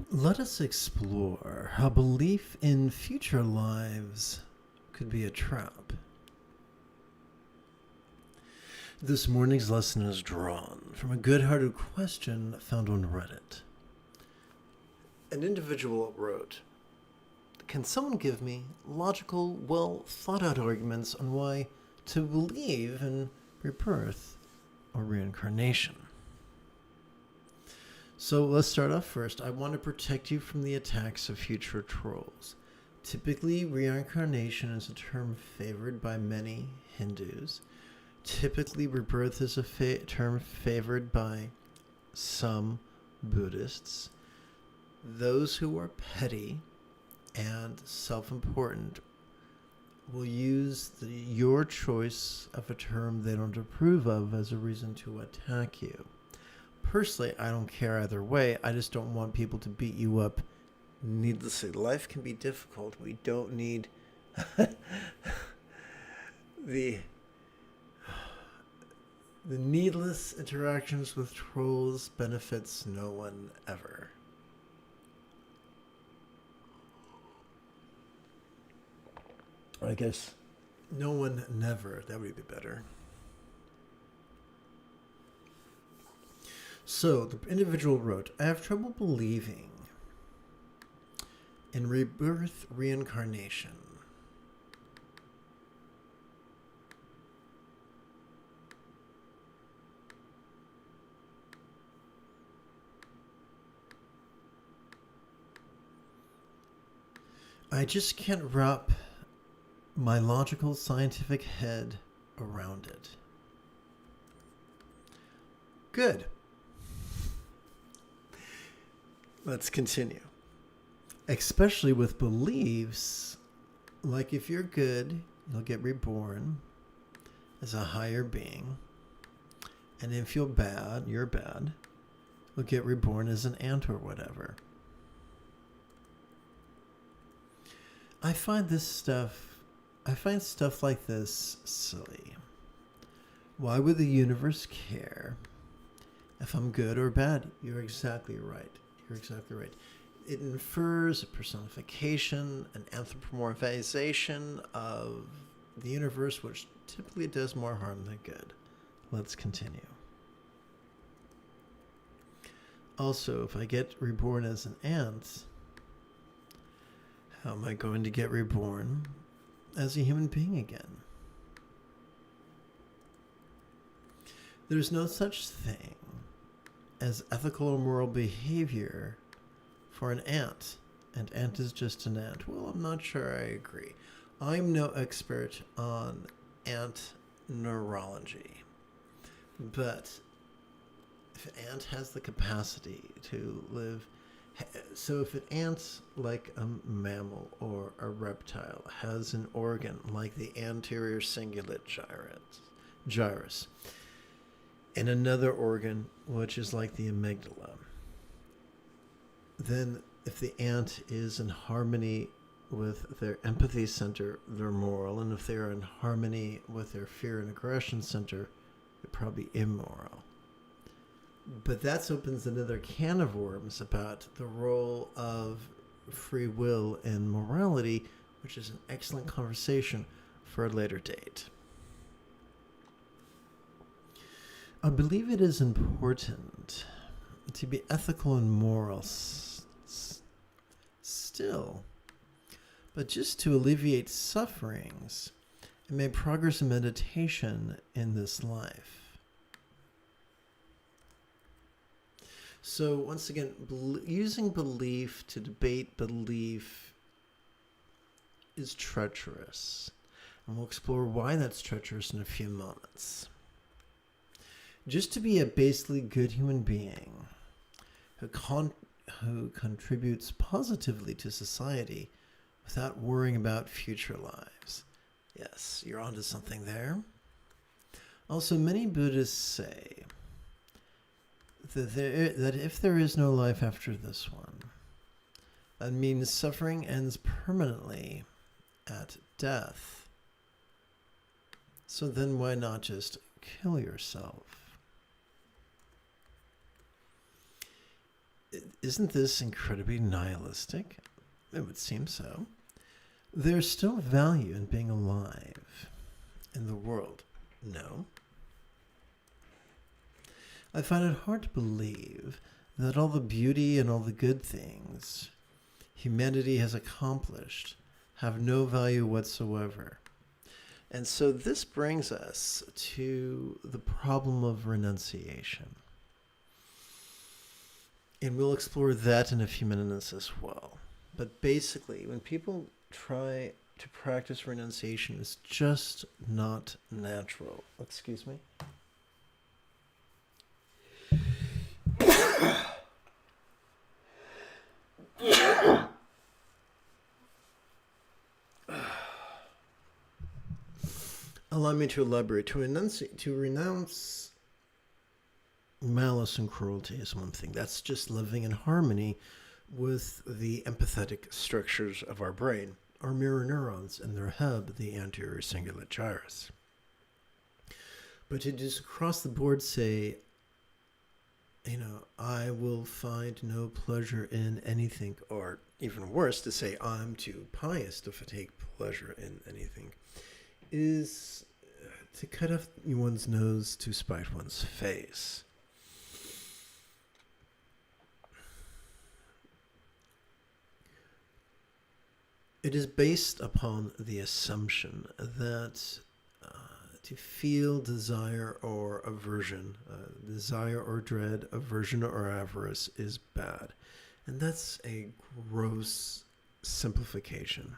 Let us explore how belief in future lives could be a trap. This morning's lesson is drawn from a good-hearted question found on Reddit. An individual wrote, "Can someone give me logical, well-thought-out arguments on why to believe in rebirth or reincarnation?" So let's start off first. I want to protect you from the attacks of future trolls. Typically, reincarnation is a term favored by many Hindus. Typically, rebirth is a term favored by some Buddhists. Those who are petty and self-important will use your choice of a term they don't approve of as a reason to attack you. Personally, I don't care either way. I just don't want people to beat you up needlessly. Life can be difficult. We don't need the needless interactions with trolls benefits no one ever. I guess no one never. That would be better. So the individual wrote, "I have trouble believing in rebirth reincarnation. I just can't wrap my logical scientific head around it." Good. Let's continue. Especially with beliefs, like if you're good, you'll get reborn as a higher being. And if you're bad, you'll get reborn as an ant or whatever. I find stuff like this silly. Why would the universe care if I'm good or bad? You're exactly right. It infers a personification, an anthropomorphization of the universe, which typically does more harm than good. Let's continue. Also, if I get reborn as an ant, how am I going to get reborn as a human being again? There's no such thing as ethical or moral behavior for an ant. An ant is just an ant. Well, I'm not sure I agree. I'm no expert on ant neurology. But if an ant has the capacity to live... So if an ant, like a mammal or a reptile, has an organ like the anterior cingulate gyrus, and another organ which is like the amygdala, then if the ant is in harmony with their empathy center, they're moral, and if they're in harmony with their fear and aggression center, they're probably immoral. But that opens another can of worms about the role of free will and morality, which is an excellent conversation for a later date. I believe it is important to be ethical and moral still, but just to alleviate sufferings and make progress in meditation in this life. So once again, using belief to debate belief is treacherous, and we'll explore why that's treacherous in a few moments. Just to be a basically good human being who contributes positively to society without worrying about future lives. Yes, you're onto something there. Also, many Buddhists say that if there is no life after this one, that means suffering ends permanently at death. So then why not just kill yourself? isn't this incredibly nihilistic? It would seem so. There's still value in being alive in the world. No. I find it hard to believe that all the beauty and all the good things humanity has accomplished have no value whatsoever. And so this brings us to the problem of renunciation. And we'll explore that in a few minutes as well. But basically, when people try to practice renunciation, it's just not natural. Excuse me. Allow me to elaborate. To renounce malice and cruelty is one thing. That's just living in harmony with the empathetic structures of our brain, our mirror neurons, and their hub, the anterior cingulate gyrus. But to just across the board say, I will find no pleasure in anything, or even worse, to say I'm too pious to take pleasure in anything, is to cut off one's nose to spite one's face. It is based upon the assumption that to feel desire or aversion, desire or dread, aversion or avarice is bad. And that's a gross simplification.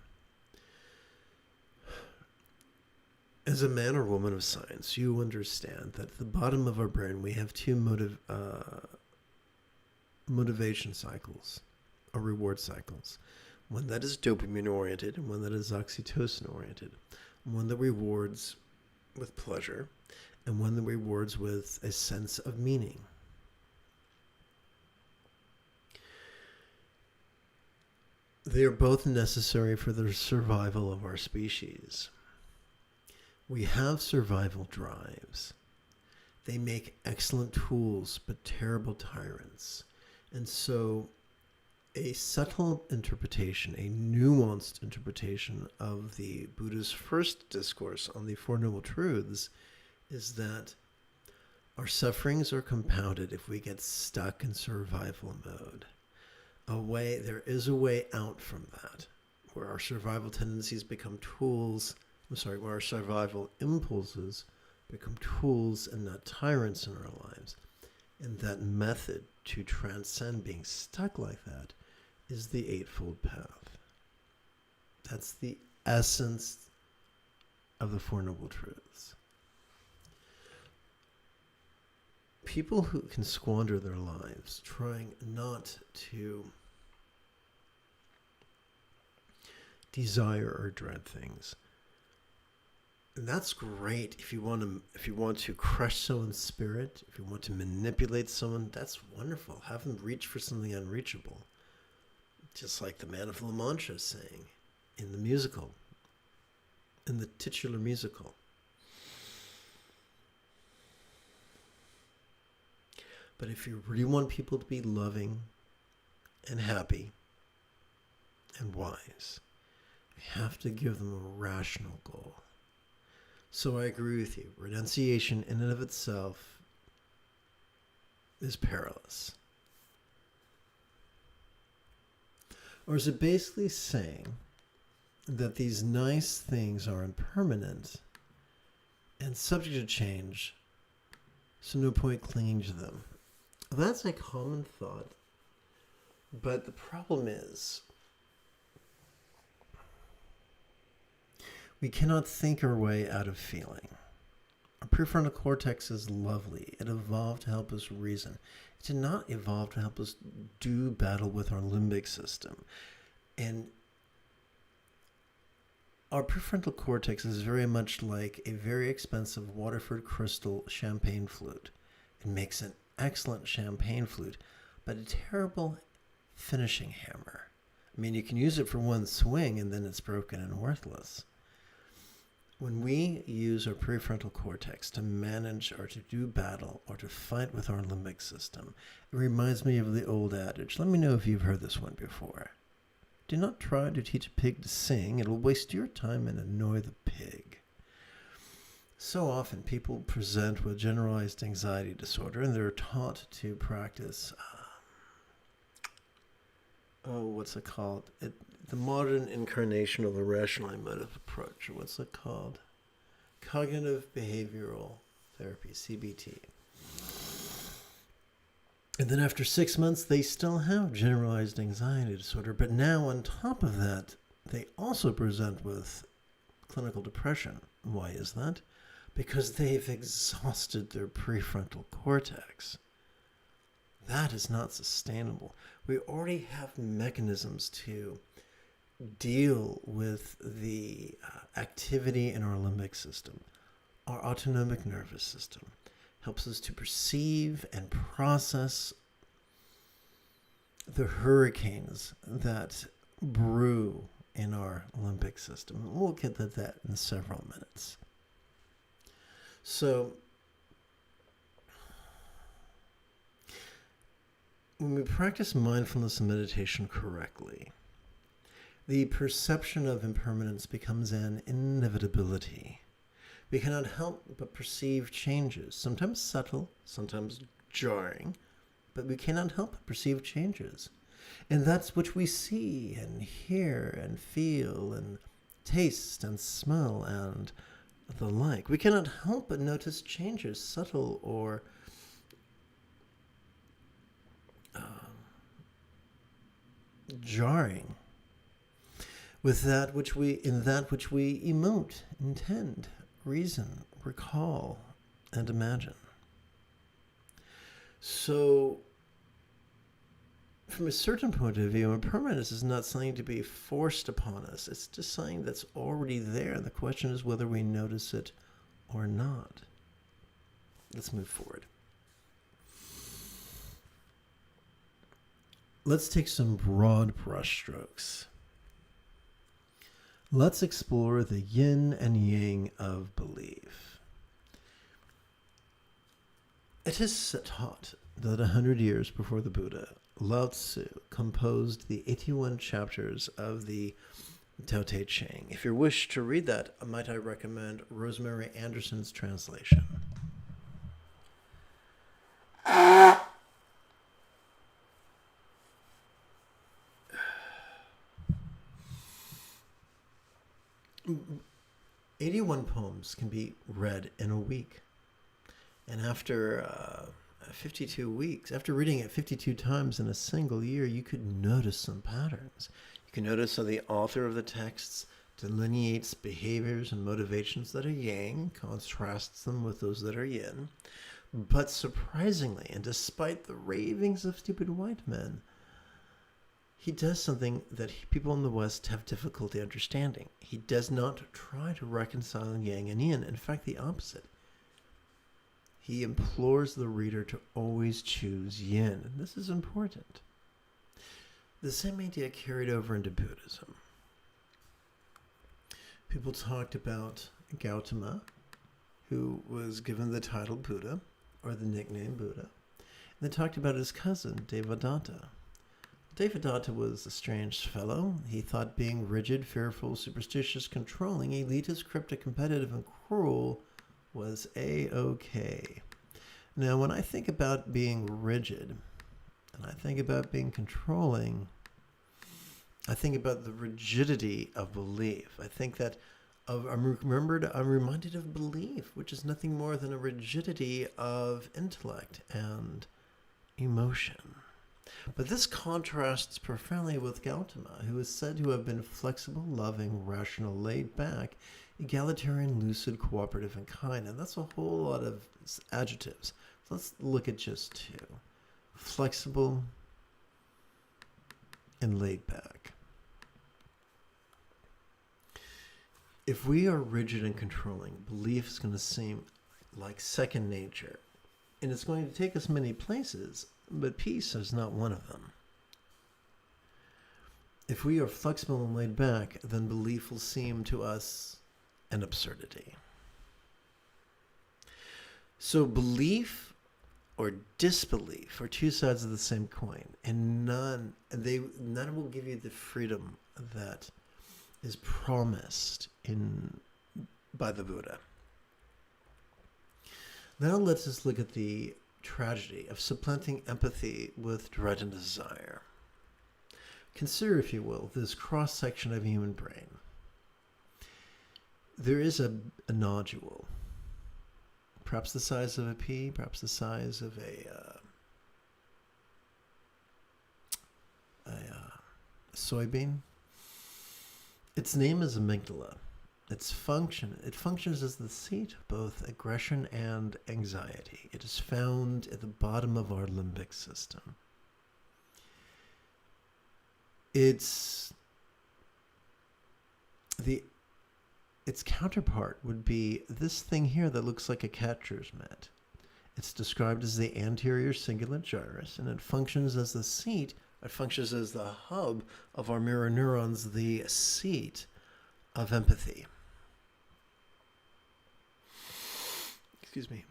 As a man or woman of science, you understand that at the bottom of our brain we have two motivation cycles, or reward cycles. One that is dopamine-oriented and one that is oxytocin-oriented. One that rewards with pleasure and one that rewards with a sense of meaning. They are both necessary for the survival of our species. We have survival drives. They make excellent tools, but terrible tyrants. And so a subtle interpretation, a nuanced interpretation of the Buddha's first discourse on the Four Noble Truths is that our sufferings are compounded if we get stuck in survival mode. There is a way out from that, where our survival tendencies become tools, where our survival impulses become tools and not tyrants in our lives. And that method to transcend being stuck like that is the Eightfold Path. That's the essence of the Four Noble Truths. People who can squander their lives trying not to desire or dread things. And that's great if you want to crush someone's spirit, if you want to manipulate someone, that's wonderful. Have them reach for something unreachable. Just like the Man of La Mancha saying in the musical, in the titular musical. But if you really want people to be loving and happy and wise, you have to give them a rational goal. So I agree with you. Renunciation in and of itself is perilous. Or is it basically saying that these nice things are impermanent and subject to change, so no point clinging to them? That's a common thought, but the problem is we cannot think our way out of feeling. Our prefrontal cortex is lovely. It evolved to help us reason. It did not evolve to help us do battle with our limbic system. And our prefrontal cortex is very much like a very expensive Waterford crystal champagne flute. It makes an excellent champagne flute, but a terrible finishing hammer. I mean, you can use it for one swing and then it's broken and worthless. When we use our prefrontal cortex to manage or to do battle or to fight with our limbic system, it reminds me of the old adage. Let me know if you've heard this one before. Do not try to teach a pig to sing. It'll waste your time and annoy the pig. So often people present with generalized anxiety disorder and they're taught to practice, what's it called? The modern incarnation of the rational emotive approach. What's it called? Cognitive behavioral therapy, CBT. And then after 6 months, they still have generalized anxiety disorder. But now on top of that, they also present with clinical depression. Why is that? Because they've exhausted their prefrontal cortex. That is not sustainable. We already have mechanisms to deal with the activity in our limbic system. Our autonomic nervous system helps us to perceive and process the hurricanes that brew in our limbic system. We'll get to that in several minutes. So, when we practice mindfulness and meditation correctly, the perception of impermanence becomes an inevitability. We cannot help but perceive changes, sometimes subtle, sometimes jarring, but we cannot help but perceive changes. And that's which we see and hear and feel and taste and smell and the like. We cannot help but notice changes, subtle or jarring, with that which we emote, intend, reason, recall, and imagine. So, from a certain point of view, impermanence is not something to be forced upon us. It's just something that's already there. The question is whether we notice it or not. Let's move forward. Let's take some broad brushstrokes. Let's explore the yin and yang of belief. It is taught that 100 years before the Buddha, Lao Tzu composed the 81 chapters of the Tao Te Ching. If you wish to read that, might I recommend Rosemary Anderson's translation. "81 poems can be read in a week. And after 52 weeks, after reading it 52 times in a single year, you could notice some patterns. You can notice how the author of the texts delineates behaviors and motivations that are yang, contrasts them with those that are yin. But surprisingly, and despite the ravings of stupid white men, he does something that people in the West have difficulty understanding. He does not try to reconcile yang and yin. In fact, the opposite. He implores the reader to always choose yin. And this is important. The same idea carried over into Buddhism. People talked about Gautama, who was given the title Buddha, or the nickname Buddha. And they talked about his cousin, Devadatta. Devadatta was a strange fellow. He thought being rigid, fearful, superstitious, controlling, elitist, cryptic, competitive, and cruel was A-okay. Now, when I think about being rigid, and I think about being controlling, I think about the rigidity of belief. I think that I'm reminded of belief, which is nothing more than a rigidity of intellect and emotion. But this contrasts profoundly with Gautama, who is said to have been flexible, loving, rational, laid back, egalitarian, lucid, cooperative, and kind. And that's a whole lot of adjectives. So let's look at just two. Flexible and laid back. If we are rigid and controlling, belief is going to seem like second nature. And it's going to take us many places, but peace is not one of them. If we are flexible and laid back, then belief will seem to us and absurdity. So belief or disbelief are two sides of the same coin, and none will give you the freedom that is promised by the Buddha. Now let us look at the tragedy of supplanting empathy with dread and desire. Consider, if you will, this cross-section of a human brain. There is a nodule, perhaps the size of a pea, perhaps the size of a soybean. Its name is amygdala. It functions as the seat of both aggression and anxiety. It is found at the bottom of our limbic system. Its counterpart would be this thing here that looks like a catcher's mitt. It's described as the anterior cingulate gyrus, and it functions as the seat. It functions as the hub of our mirror neurons, the seat of empathy. Excuse me.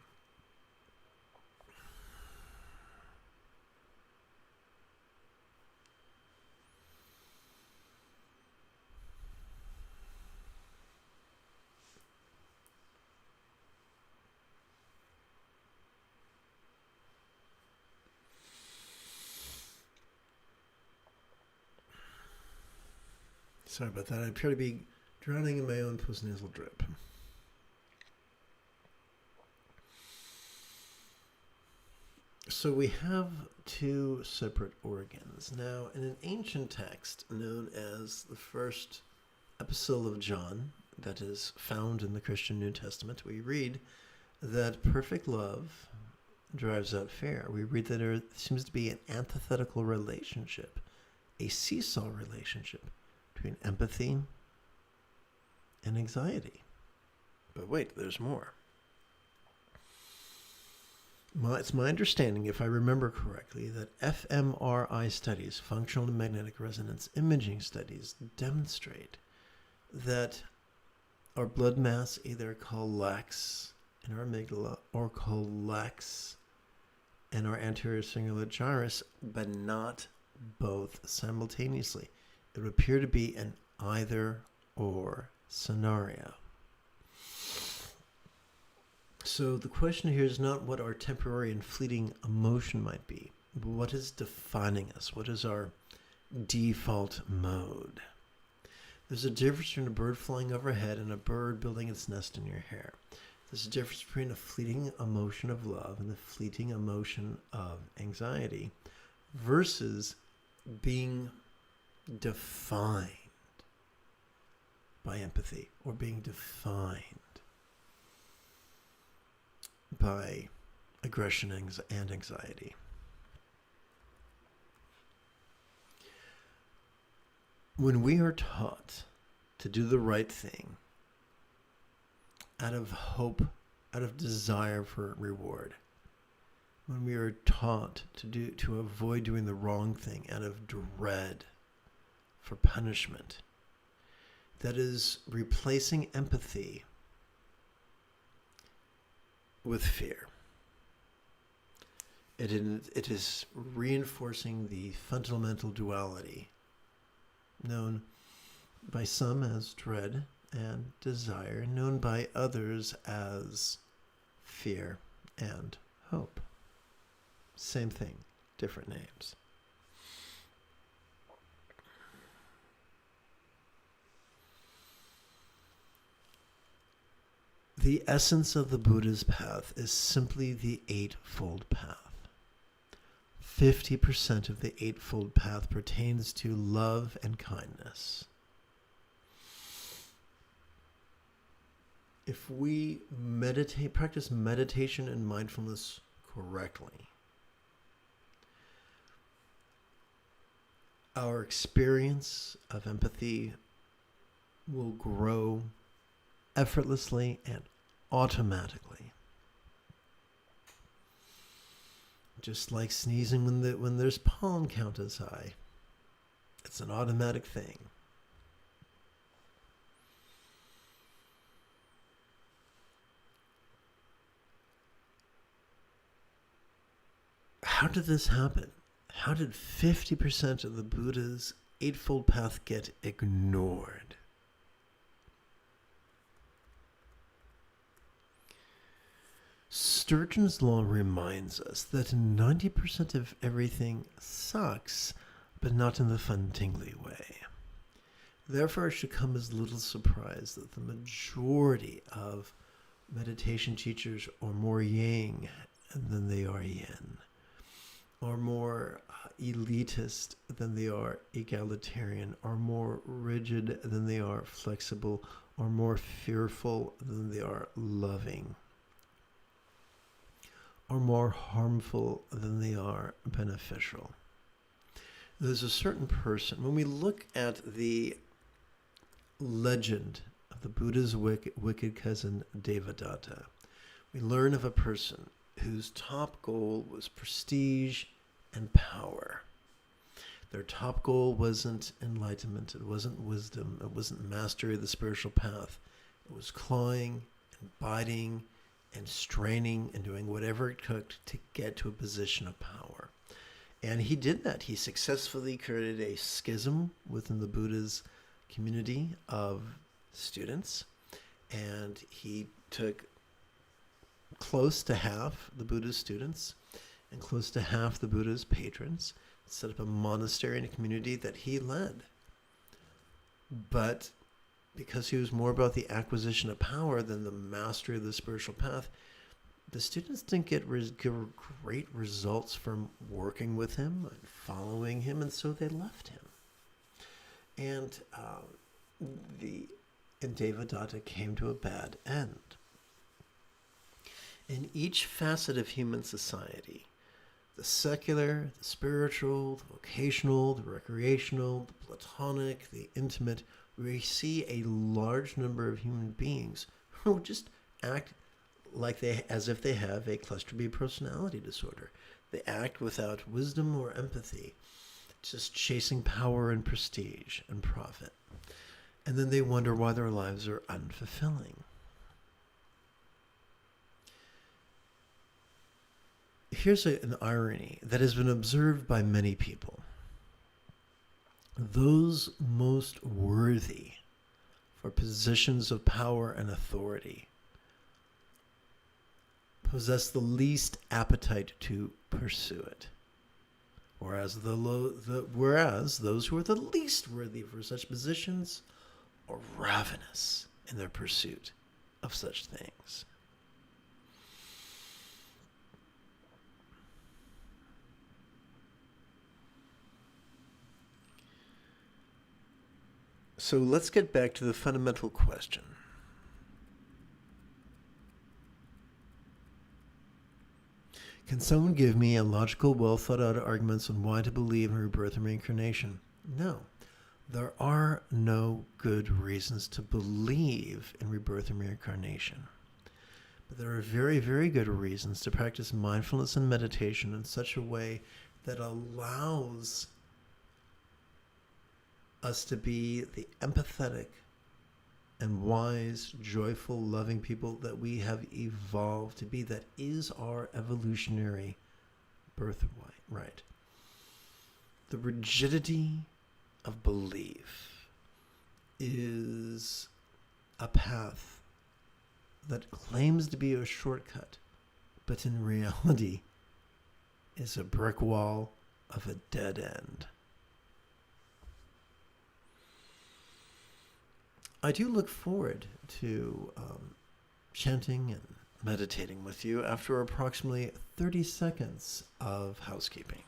Sorry about that. I appear to be drowning in my own postnasal drip. So we have two separate organs. Now, in an ancient text known as the first epistle of John, that is found in the Christian New Testament, we read that perfect love drives out fear. We read that there seems to be an antithetical relationship, a seesaw relationship between empathy and anxiety. But wait, there's more. It's my understanding, if I remember correctly, that fMRI studies, functional magnetic resonance imaging studies, demonstrate that our blood mass either collects in our amygdala or collects in our anterior cingulate gyrus, but not both simultaneously. It would appear to be an either-or scenario. So the question here is not what our temporary and fleeting emotion might be, but what is defining us? What is our default mode? There's a difference between a bird flying overhead and a bird building its nest in your hair. There's a difference between a fleeting emotion of love and the fleeting emotion of anxiety versus being defined by empathy or being defined by aggression and anxiety. When we are taught to do the right thing out of hope, out of desire for reward, when we are taught to avoid doing the wrong thing out of dread for punishment, that is replacing empathy with fear. It is reinforcing the fundamental duality known by some as dread and desire, known by others as fear and hope. Same thing, different names. The essence of the Buddha's path is simply the Eightfold Path. 50% of the Eightfold Path pertains to love and kindness. If we practice meditation and mindfulness correctly, our experience of empathy will grow effortlessly and automatically. Just like sneezing when there's pollen count is high. It's an automatic thing. how did this happen? How did 50% of the Buddha's Eightfold Path get ignored? Sturgeon's Law reminds us that 90% of everything sucks, but not in the fun, tingly way. Therefore, it should come as little surprise that the majority of meditation teachers are more yang than they are yin, are more elitist than they are egalitarian, are more rigid than they are flexible, are more fearful than they are loving, are more harmful than they are beneficial. There's a certain person, when we look at the legend of the Buddha's wicked cousin Devadatta, we learn of a person whose top goal was prestige and power. Their top goal wasn't enlightenment, it wasn't wisdom, it wasn't mastery of the spiritual path. It was clawing and biting and straining and doing whatever it took to get to a position of power. And he did that. He successfully created a schism within the Buddha's community of students, and he took close to half the Buddha's students and close to half the Buddha's patrons, set up a monastery and a community that he led. But because he was more about the acquisition of power than the mastery of the spiritual path, the students didn't get great results from working with him and following him, and so they left him. And Devadatta came to a bad end. In each facet of human society, the secular, the spiritual, the vocational, the recreational, the platonic, the intimate, we see a large number of human beings who just act like as if they have a cluster B personality disorder. They act without wisdom or empathy, just chasing power and prestige and profit. And then they wonder why their lives are unfulfilling. Here's an irony that has been observed by many people. Those most worthy for positions of power and authority possess the least appetite to pursue it, whereas those who are the least worthy for such positions are ravenous in their pursuit of such things. So let's get back to the fundamental question. Can someone give me a logical, well-thought-out arguments on why to believe in rebirth and reincarnation? No. There are no good reasons to believe in rebirth and reincarnation. But there are very, very good reasons to practice mindfulness and meditation in such a way that allows us to be the empathetic and wise, joyful, loving people that we have evolved to be. That is our evolutionary birthright. The rigidity of belief is a path that claims to be a shortcut, but in reality is a brick wall of a dead end. I do look forward to chanting and meditating with you after approximately 30 seconds of housekeeping.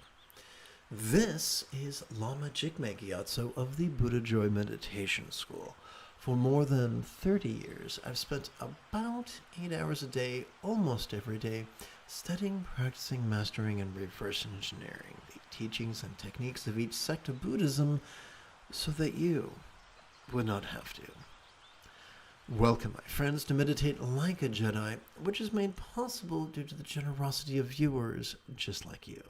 This is Lama Jigme Gyatso of the Buddha Joy Meditation School. For more than 30 years, I've spent about 8 hours a day, almost every day, studying, practicing, mastering, and reverse engineering the teachings and techniques of each sect of Buddhism so that you would not have to. Welcome, my friends, to Meditate Like a Jedi, which is made possible due to the generosity of viewers just like you.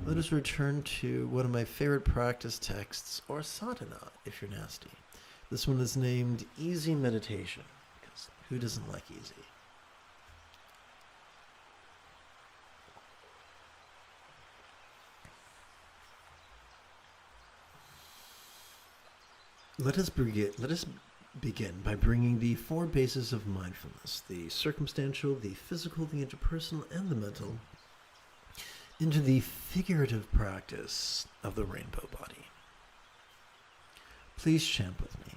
Let us return to one of my favorite practice texts, or sadhana, if you're nasty. This one is named Easy Meditation, because who doesn't like easy? Let us begin by bringing the four bases of mindfulness, the circumstantial, the physical, the interpersonal, and the mental, into the figurative practice of the rainbow body. Please chant with me.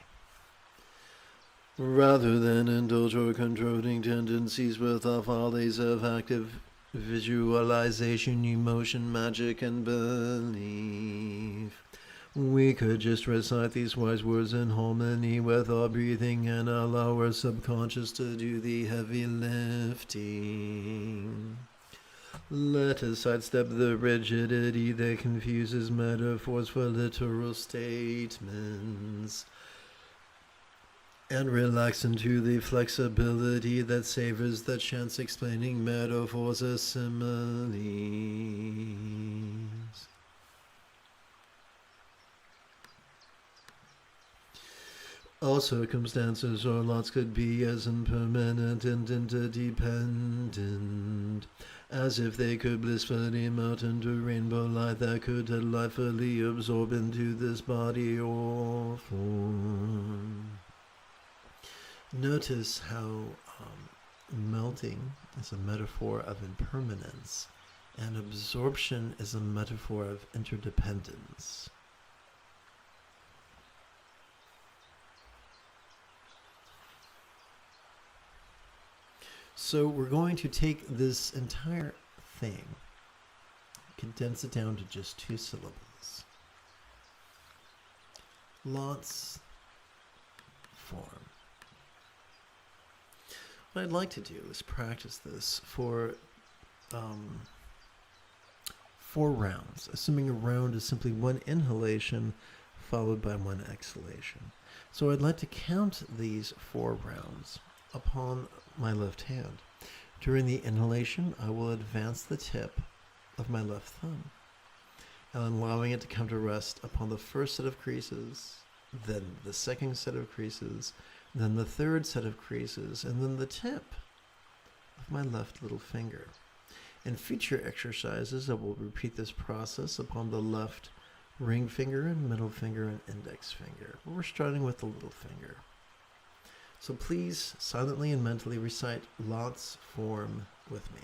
Rather than indulge or controlling tendencies with our follies of active visualization, emotion, magic, and belief, we could just recite these wise words in harmony with our breathing and allow our subconscious to do the heavy lifting. Let us sidestep the rigidity that confuses metaphors for literal statements and relax into the flexibility that savors the chance explaining metaphors as similes. All circumstances or lots could be as impermanent and interdependent as if they could blissfully melt into rainbow light that could delightfully absorb into this body or form. Notice how melting is a metaphor of impermanence and absorption is a metaphor of interdependence. So we're going to take this entire thing, condense it down to just 2 syllables. Lots form. What I'd like to do is practice this for 4 rounds, assuming a round is simply 1 inhalation followed by 1 exhalation. So I'd like to count these 4 rounds upon my left hand. During the inhalation, I will advance the tip of my left thumb, and allowing it to come to rest upon the first set of creases, then the second set of creases, then the third set of creases, and then the tip of my left little finger. In future exercises, I will repeat this process upon the left ring finger and middle finger and index finger. We're starting with the little finger. So please silently and mentally recite Lot's form with me.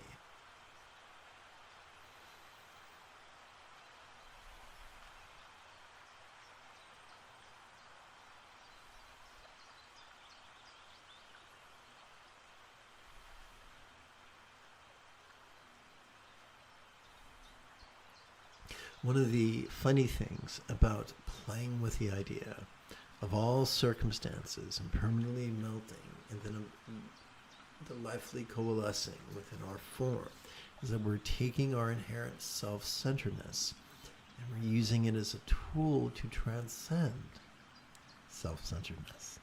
One of the funny things about playing with the idea of all circumstances and permanently melting and then delightfully coalescing within our form is that we're taking our inherent self-centeredness and we're using it as a tool to transcend self-centeredness.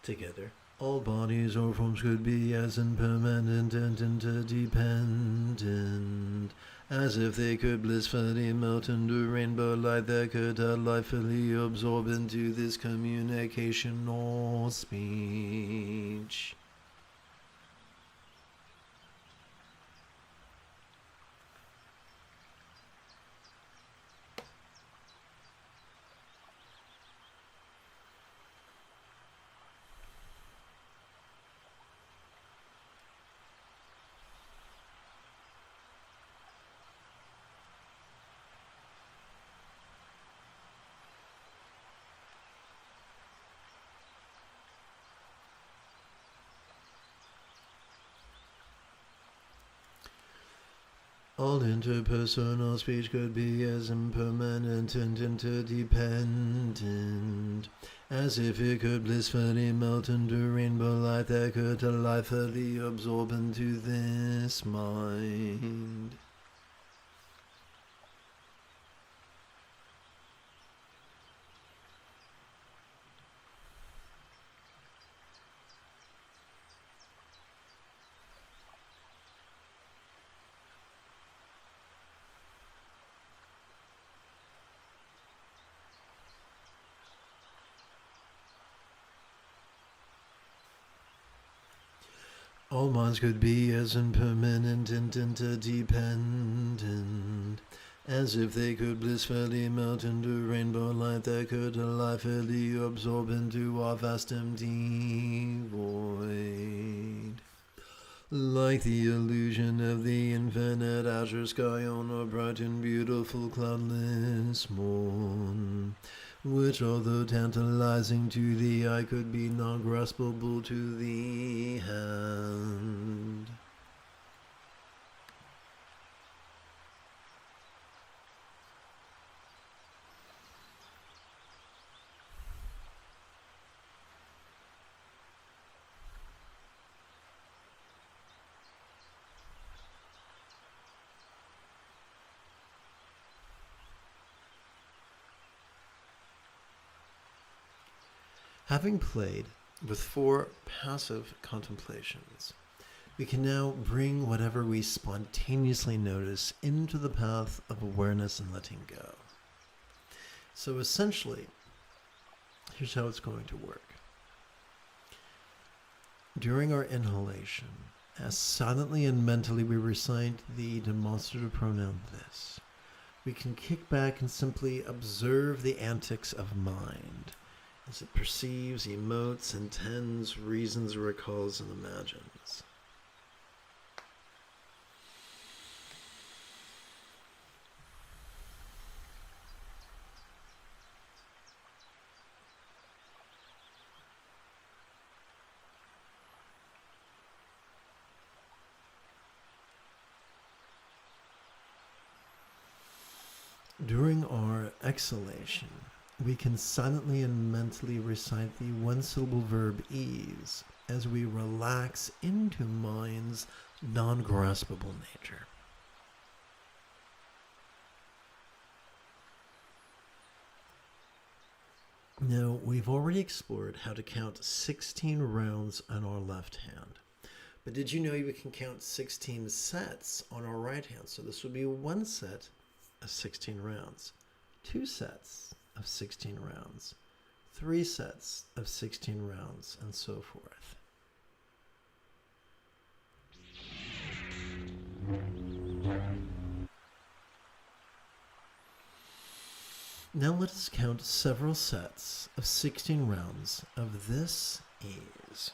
Together, all bodies or forms could be as impermanent and interdependent as if they could blissfully melt into rainbow light that could delightfully absorb into this communication or speech. All interpersonal speech could be as impermanent and interdependent as if it could blissfully melt into rainbow light that could delightfully absorb into this mind. All minds could be as impermanent and interdependent as if they could blissfully melt into rainbow light that could delightfully absorb into our vast empty void. Like the illusion of the infinite azure sky on a bright and beautiful cloudless morn, which, although tantalizing to the eye, could be non-graspable to the hand. Having played with 4 passive contemplations, we can now bring whatever we spontaneously notice into the path of awareness and letting go. So essentially, here's how it's going to work. During our inhalation, as silently and mentally we recite the demonstrative pronoun this, we can kick back and simply observe the antics of mind as it perceives, emotes, intends, reasons, recalls, and imagines. During our exhalation, we can silently and mentally recite the one-syllable verb ease as we relax into mind's non-graspable nature. Now, we've already explored how to count 16 rounds on our left hand. But did you know you can count 16 sets on our right hand? So this would be 1 set of 16 rounds, 2 sets of 16 rounds, 3 sets of 16 rounds, and so forth. Now let us count several sets of 16 rounds of this ease.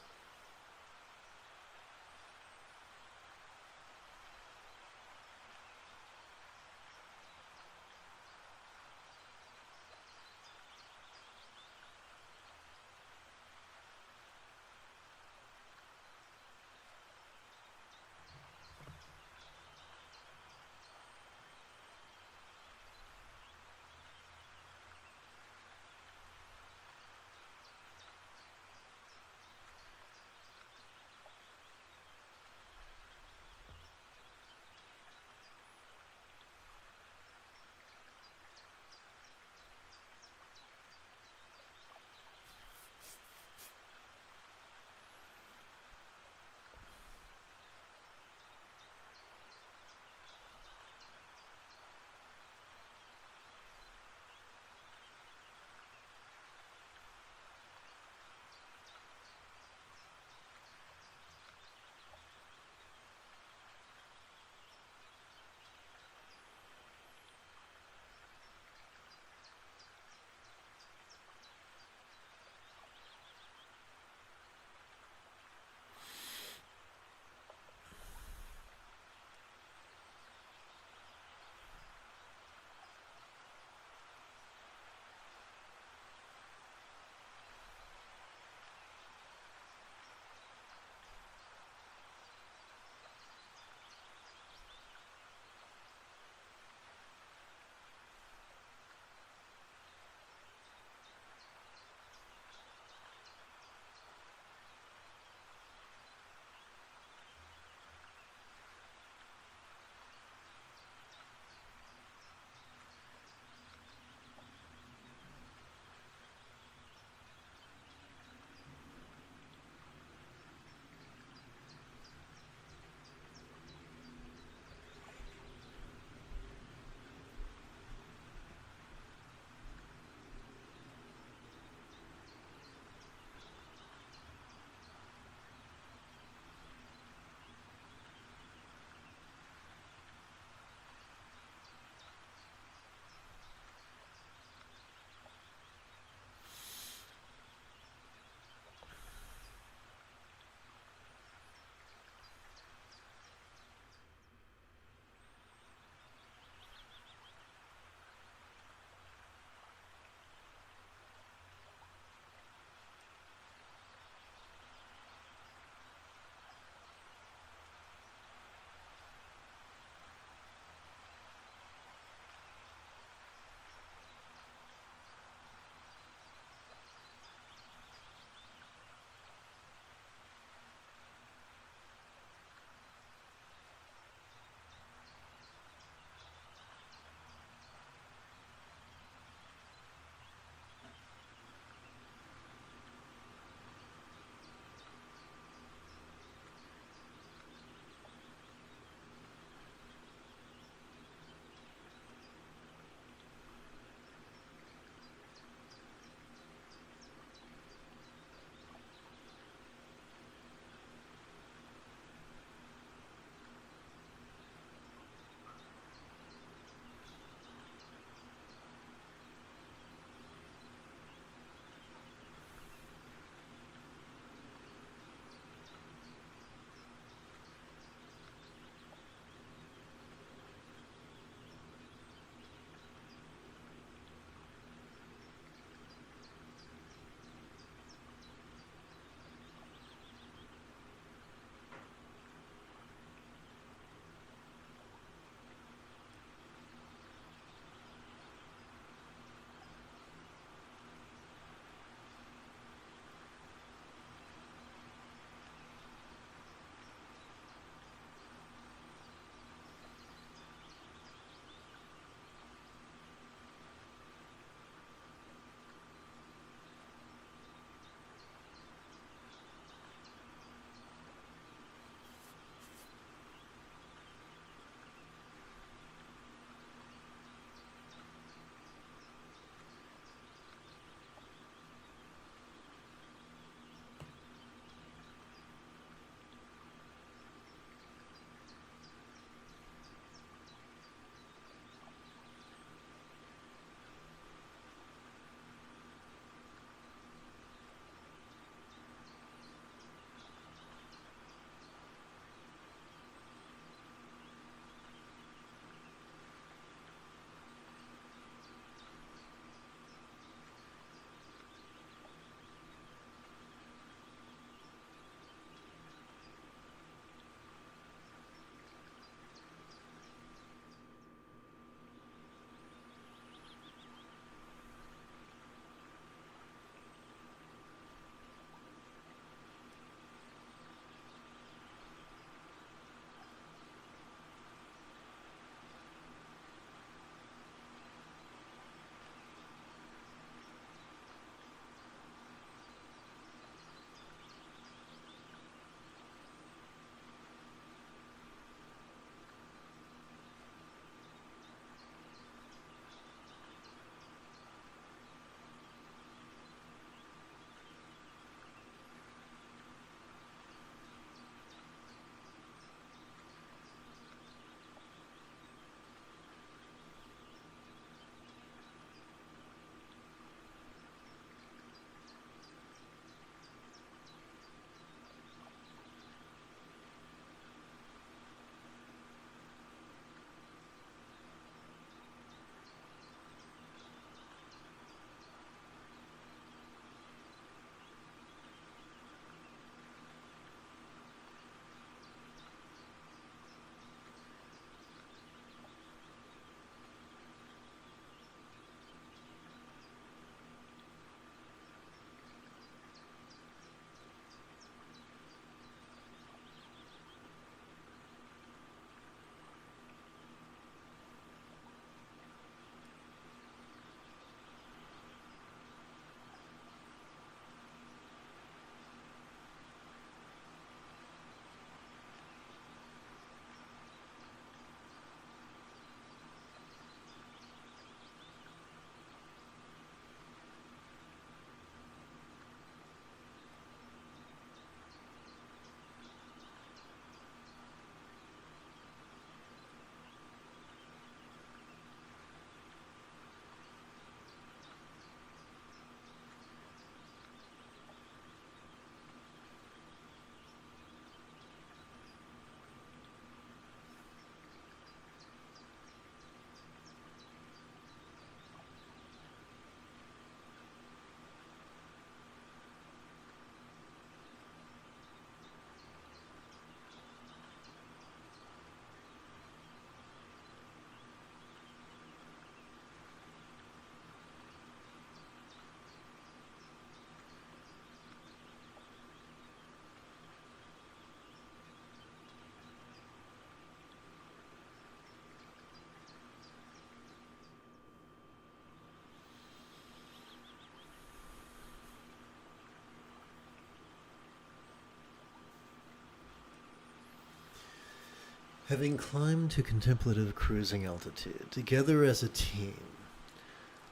Having climbed to contemplative cruising altitude, together as a team,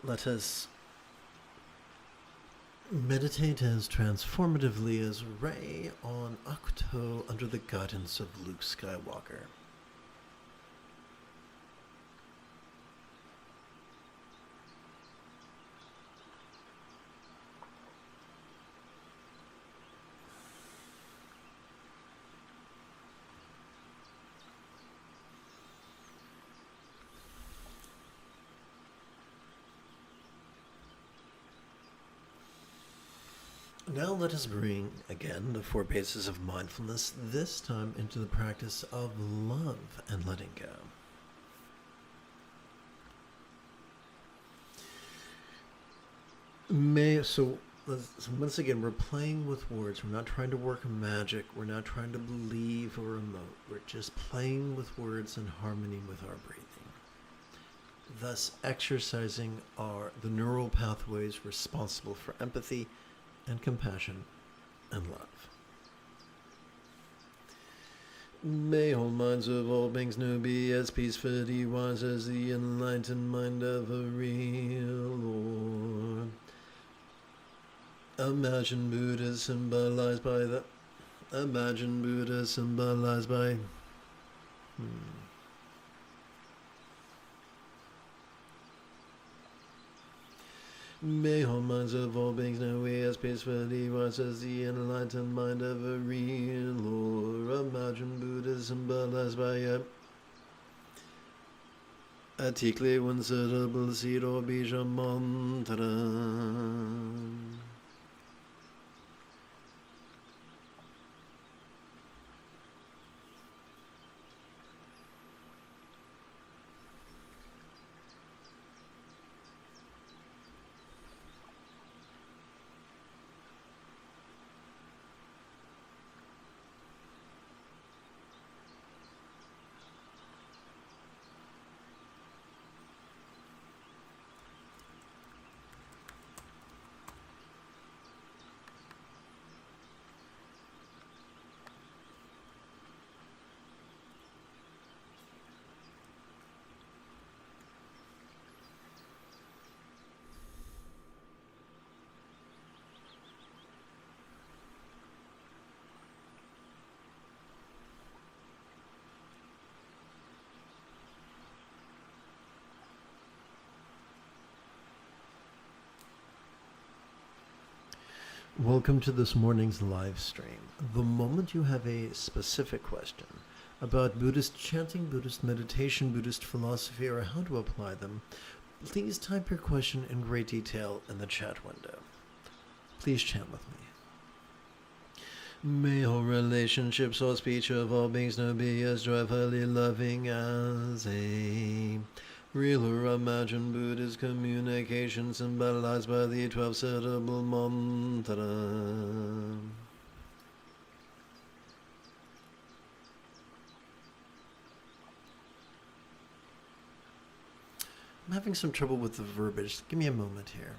let us meditate as transformatively as Rey on Ahch-To under the guidance of Luke Skywalker. Now let us bring, again, the 4 bases of mindfulness, this time into the practice of love and letting go. So once again, we're playing with words. We're not trying to work magic. We're not trying to believe or emote. We're just playing with words in harmony with our breathing, thus exercising the neural pathways responsible for empathy and compassion and love. May all minds of all beings know be as peacefully wise as the enlightened mind of a real Lord. Imagine Buddha symbolized by the... Imagine Buddha symbolized by... May all minds of all beings know we as peacefully wise as the enlightened mind of a real Lord. Imagine Buddha symbolized by a tikle uncertable siro bija mantra. Welcome to this morning's live stream. The moment you have a specific question about Buddhist chanting, Buddhist meditation, Buddhist philosophy, or how to apply them, please type your question in great detail in the chat window. Please chant with me. May all relationships or speech of all beings know be as joyfully loving as a real or imagined Buddhist communication symbolized by the 12 syllable mantra. I'm having some trouble with the verbiage. Give me a moment here.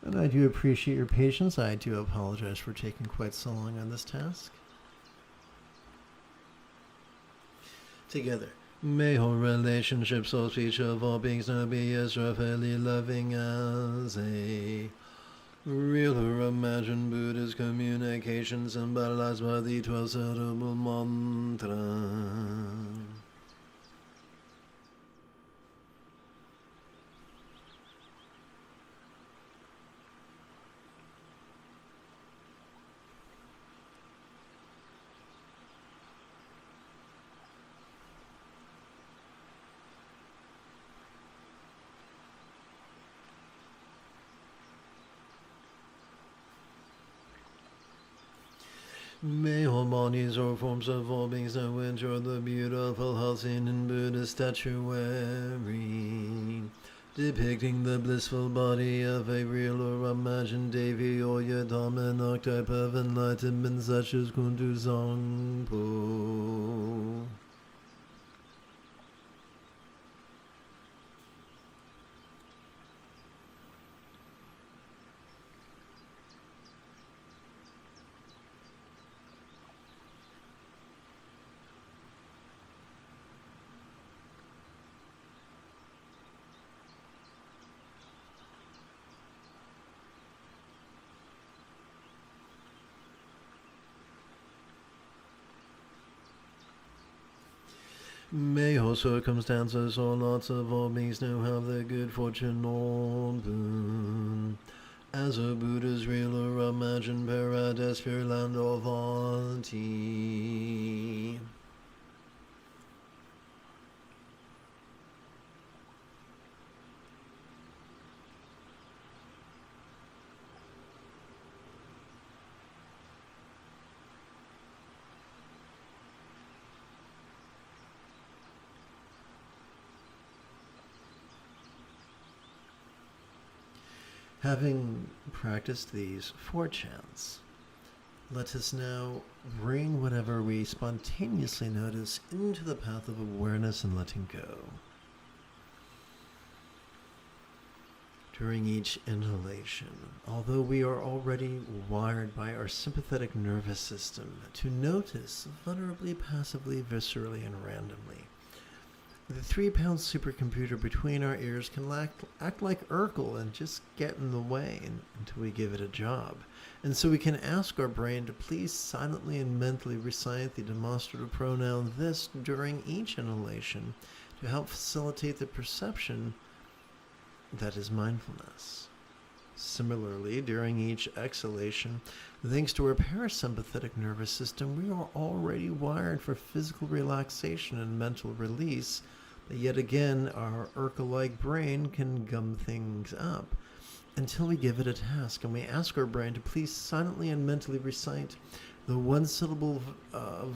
And I do appreciate your patience. I do apologize for taking quite so long on this task. Together. May all relationships, all speech of all beings now be as roughly loving as a real or imagined Buddhist communication symbolized by the 12 syllable mantra. May all bodies or forms of all beings now enter the beautiful halcyon and Buddhist statuary, depicting the blissful body of a real or imagined Devi or Yadam, an archetype of enlightenment such as Kuntu Zangpo. May all circumstances or lots of all beings now have the good fortune or boon, as a Buddha's real or imagined paradise, pure land of Avanti. Having practiced these 4 chants, let us now bring whatever we spontaneously notice into the path of awareness and letting go. During each inhalation, although we are already wired by our sympathetic nervous system to notice vulnerably, passively, viscerally, and randomly, the 3-pound supercomputer between our ears can act like Urkel and just get in the way until we give it a job. And so we can ask our brain to please silently and mentally recite the demonstrative pronoun this during each inhalation to help facilitate the perception that is mindfulness. Similarly, during each exhalation, thanks to our parasympathetic nervous system, we are already wired for physical relaxation and mental release. But yet again, our Urkel-like brain can gum things up until we give it a task, and we ask our brain to please silently and mentally recite the 1-syllable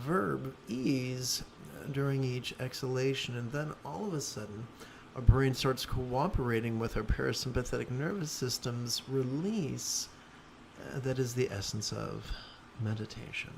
verb ease during each exhalation, and then all of a sudden, our brain starts cooperating with our parasympathetic nervous system's release. That is the essence of meditation.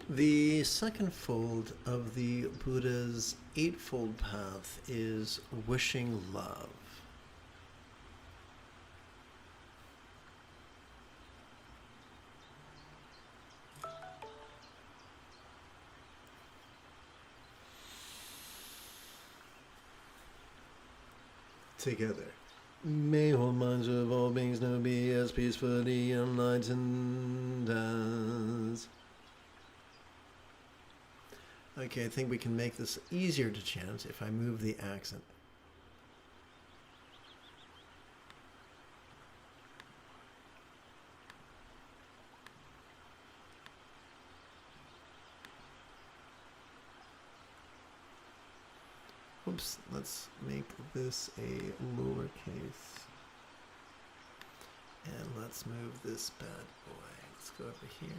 The second fold of the Buddha's Eightfold Path is wishing love. Together. May all minds of all beings now be as peacefully enlightened as... Okay, I think we can make this easier to chant if I move the accent. Oops, let's make this a lowercase. And let's move this bad boy. Let's go over here.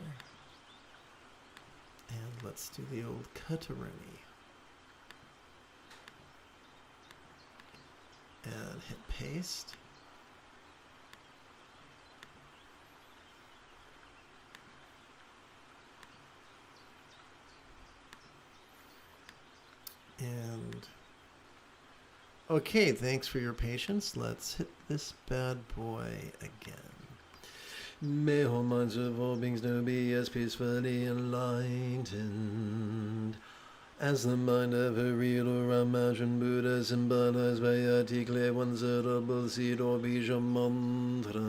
And let's do the old Kataruni. And hit paste. And okay, thanks for your patience. Let's hit this bad boy again. May all minds of all beings now be as peacefully enlightened as the mind of a real or imagined Buddha symbolized by a declare one syllable seed or bija mantra.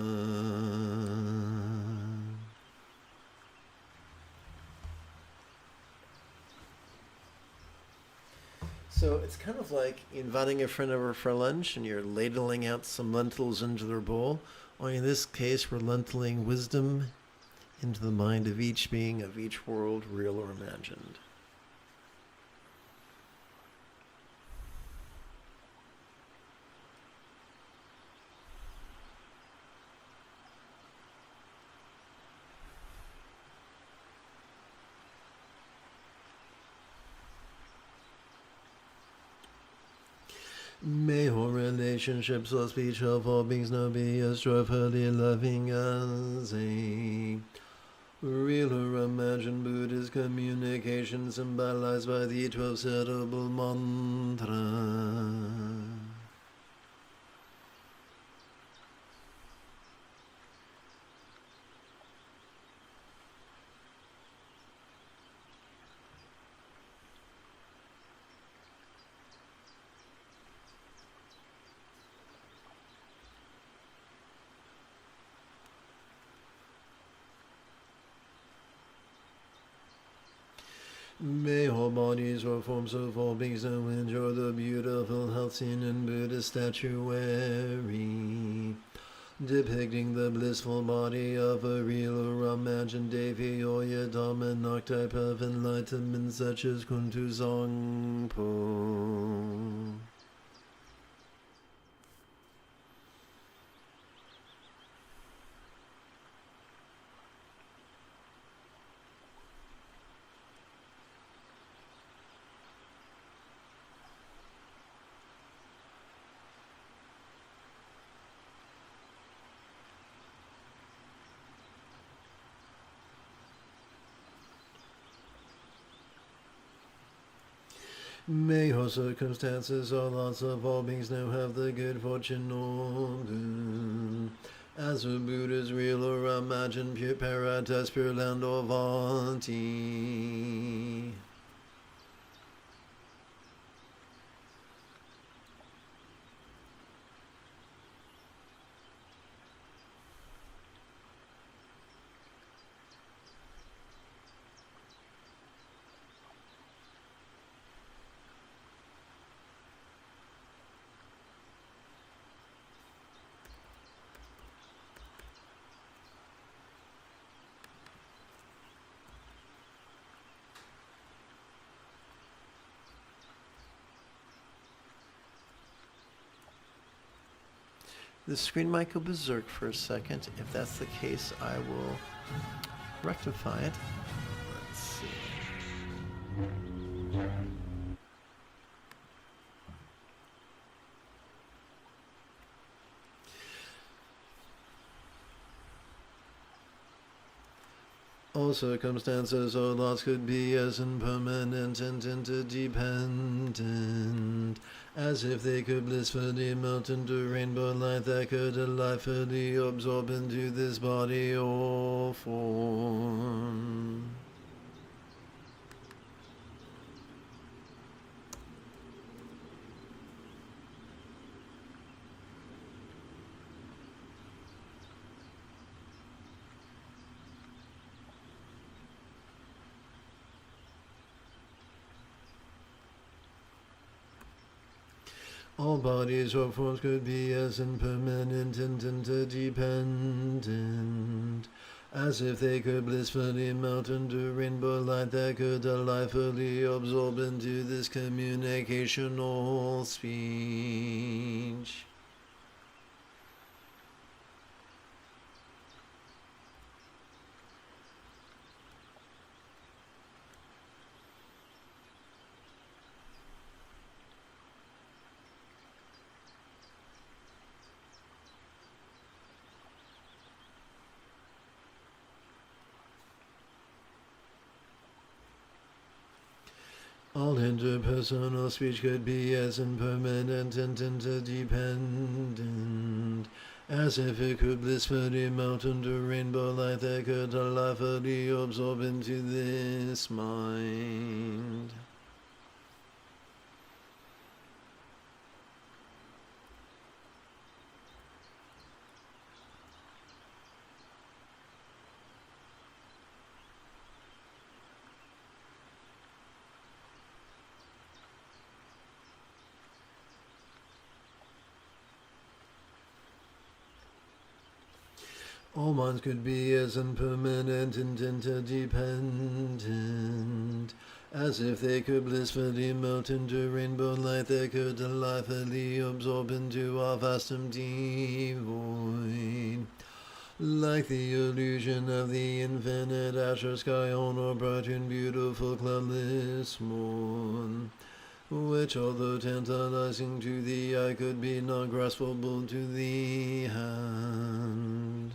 So it's kind of like inviting a friend over for lunch and you're ladling out some lentils into their bowl. Only in this case, we're lentiling wisdom into the mind of each being, of each world, real or imagined. May all relationships or speech of all beings now be as joyfully loving as a real or imagined Buddhist communication symbolized by the 12-syllable mantra. May all bodies or forms of all beings now enjoy the beautiful health seen in Buddhist statuary, depicting the blissful body of a real or imagined Devi or Yadam archetype of enlightenment such as Kuntu Zangpo. May all circumstances or lots of all beings now have the good fortune or good. As a Buddha's real or imagined pure paradise, pure land or Vati. The screen might go berserk for a second. If that's the case, I will rectify it. Let's see. All circumstances or lots could be as impermanent and interdependent, as if they could blissfully melt into rainbow light that could delightfully absorb into this body or form. All bodies or forms could be as impermanent and interdependent, as if they could blissfully melt into rainbow light that could delightfully absorb into this communicational speech. All interpersonal speech could be as impermanent and interdependent, as if it could blissfully melt into rainbow light that could delightfully absorb into this mind. All minds could be as impermanent and interdependent, as if they could blissfully melt into rainbow light that could delightfully absorb into our vast empty void. Like the illusion of the infinite azure sky on a bright and beautiful cloudless morn, which, although tantalizing to the eye, could be not graspable to the hand.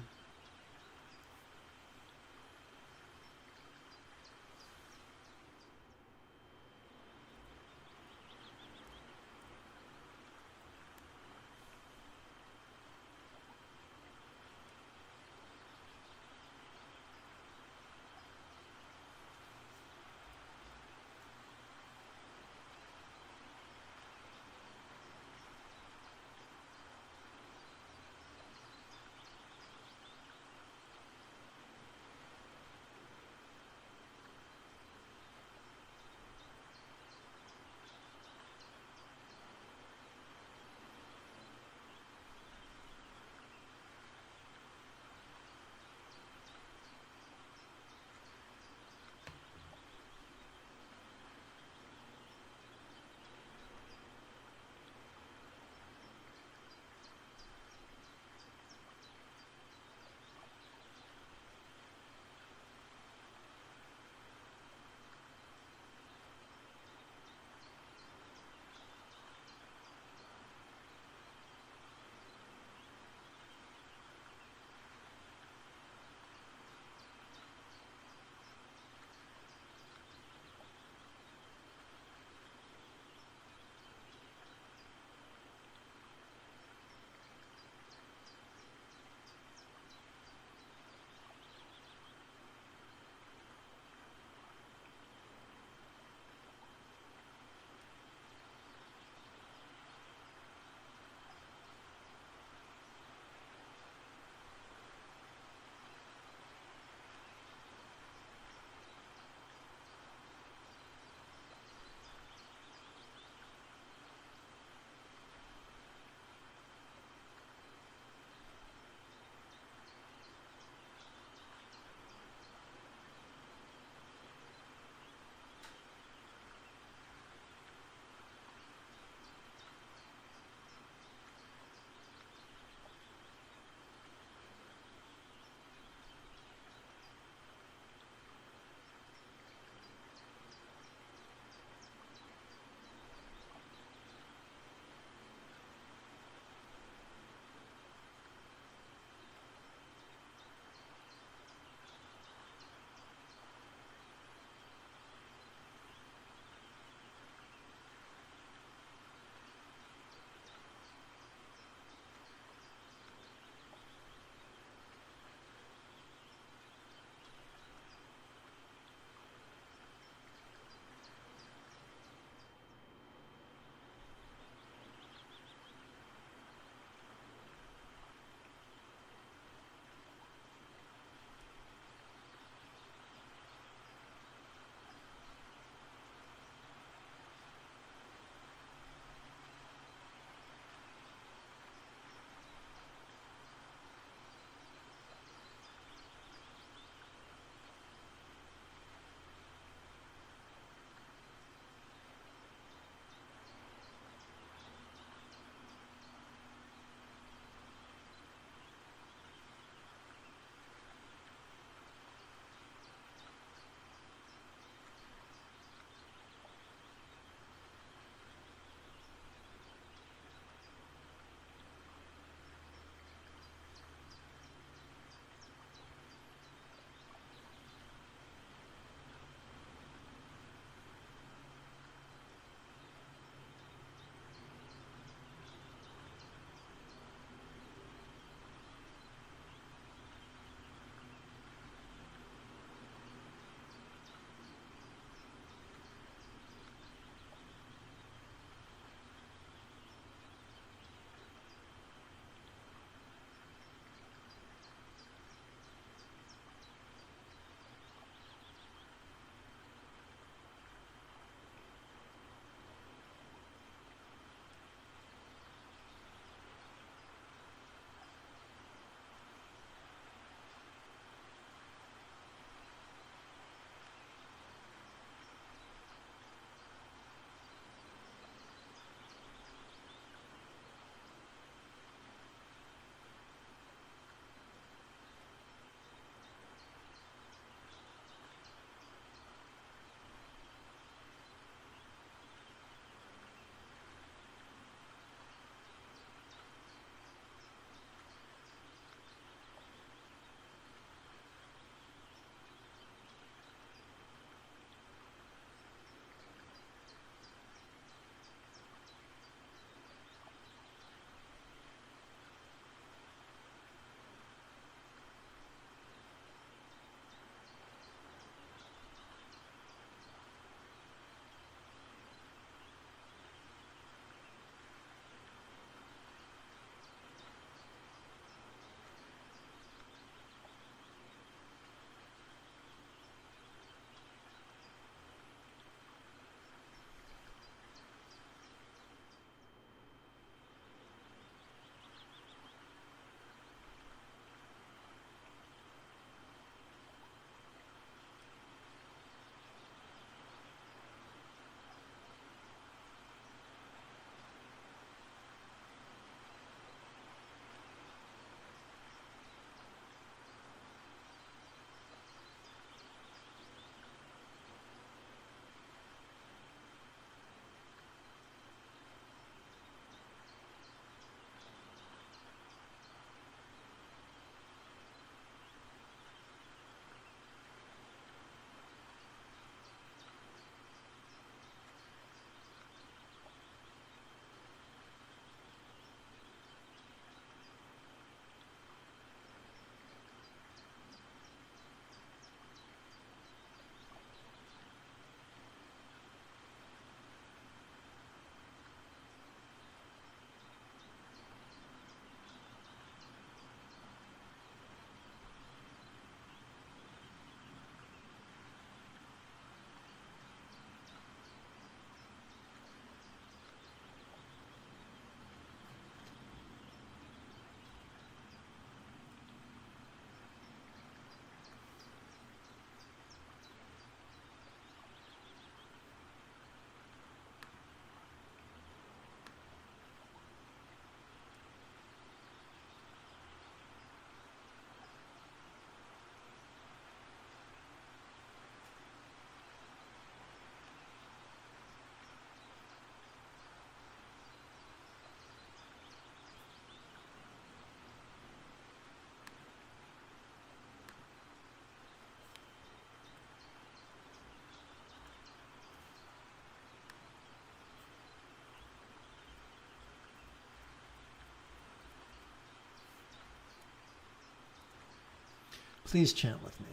Please chant with me.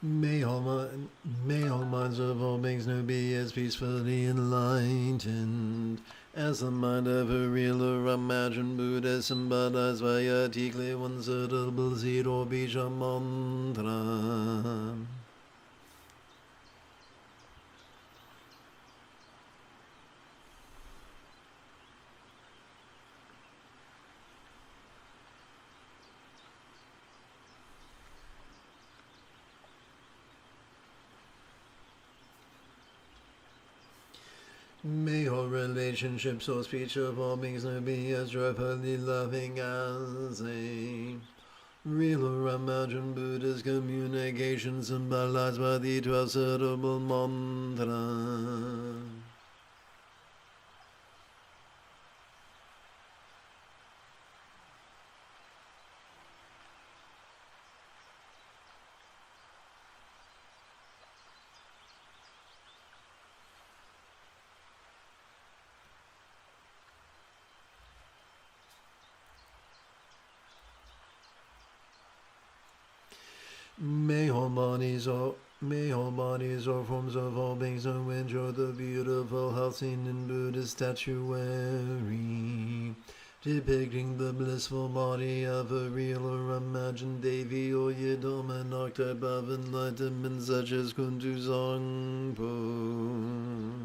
May all minds of all beings know be as peacefully enlightened as the mind of a real or imagined Buddha symbolized by a tikle one suitable seed or bija mantra. May all relationships or speech of all beings know be as joyfully loving as a real or imagined Buddha's communication symbolized by the 12 suitable mantra. May all bodies or forms of all beings know enjoy the beautiful health seen in Buddha's statuary, depicting the blissful body of a real or imagined Devi or Yidam, an archetype of enlightenment such as Kuntu Zangpo.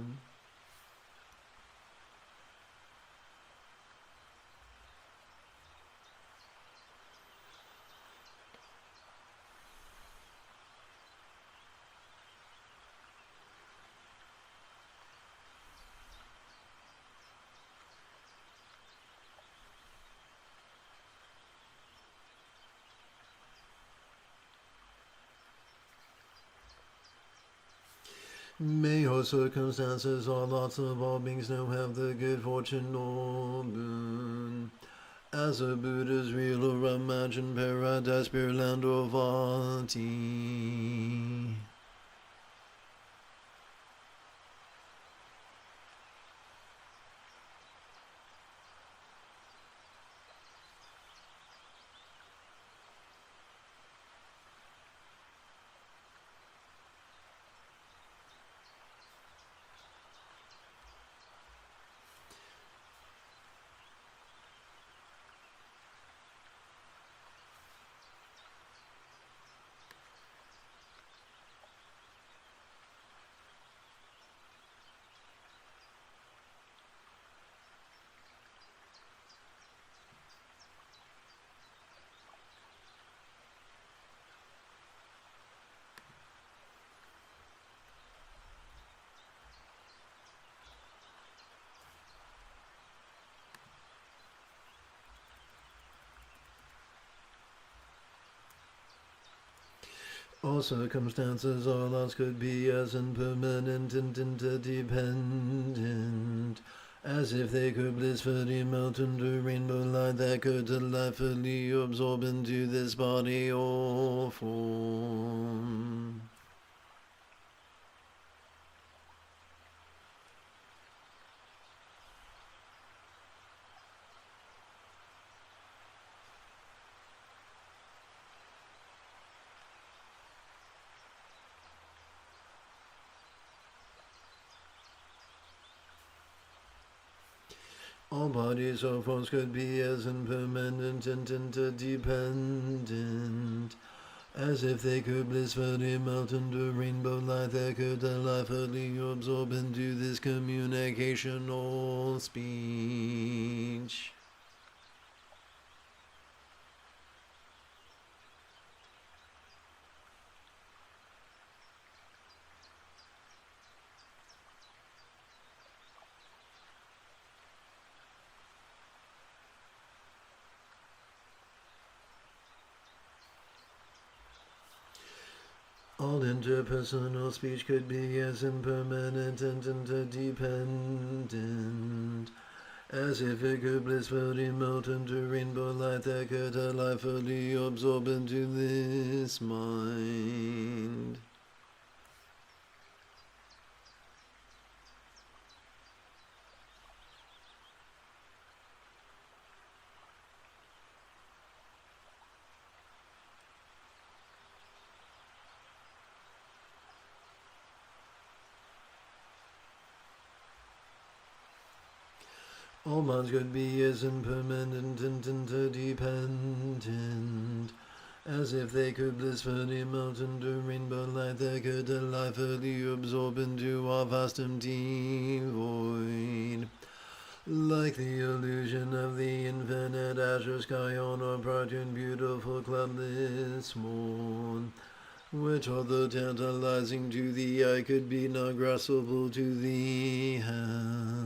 May all circumstances or lots of all beings now have the good fortune or boon as a Buddha's real or imagined paradise, pure land or vati. All circumstances or lots could be as impermanent and interdependent as if they could blissfully melt into rainbow light that could delightfully absorb into this body or form. All bodies or forms could be as impermanent and interdependent as if they could blissfully melt into rainbow light that could delightfully absorb into this communication or speech. All interpersonal speech could be as impermanent and interdependent as if it could blissfully melt into rainbow light that could delightfully absorb into this mind. All minds could be as impermanent and interdependent as if they could blissfully melt into rainbow light that could delightfully absorb into our vast empty void. Like the illusion of the infinite azure sky on a bright and beautiful cloudless morn, which although tantalizing to the eye could be not graspable to the hand.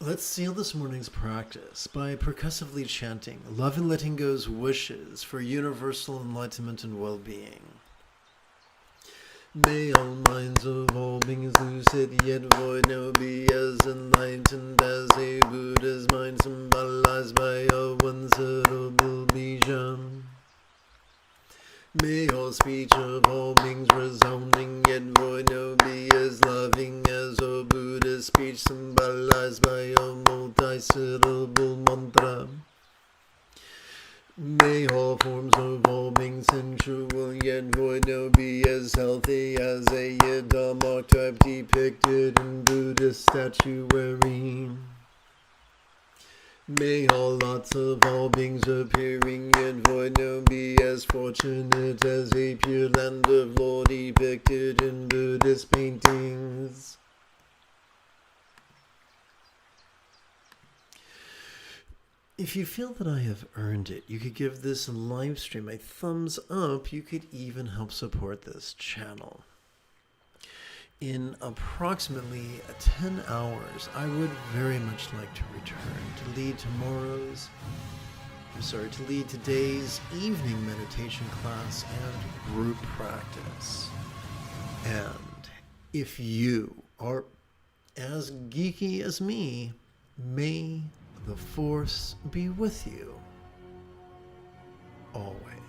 Let's seal this morning's practice by percussively chanting Love and Letting Go's wishes for universal enlightenment and well-being. May all minds of all beings lucid yet void now be as enlightened as a Buddha's mind symbolized by a one-syllable bija. May all speech of all beings resounding yet void now be as loving as a Buddha's speech symbolized by a multi-syllable mantra. May all forms of all beings sensual yet void now be as healthy as a Yidam archetype depicted in Buddhist statuary. May all lots of all beings appearing yet void now be as fortunate as a pure land of law depicted in Buddhist paintings. If you feel that I have earned it, you could give this live stream a thumbs up. You could even help support this channel. In approximately 10 hours, I would very much like to return to lead today's evening meditation class and group practice. And if you are as geeky as me, may the Force be with you always.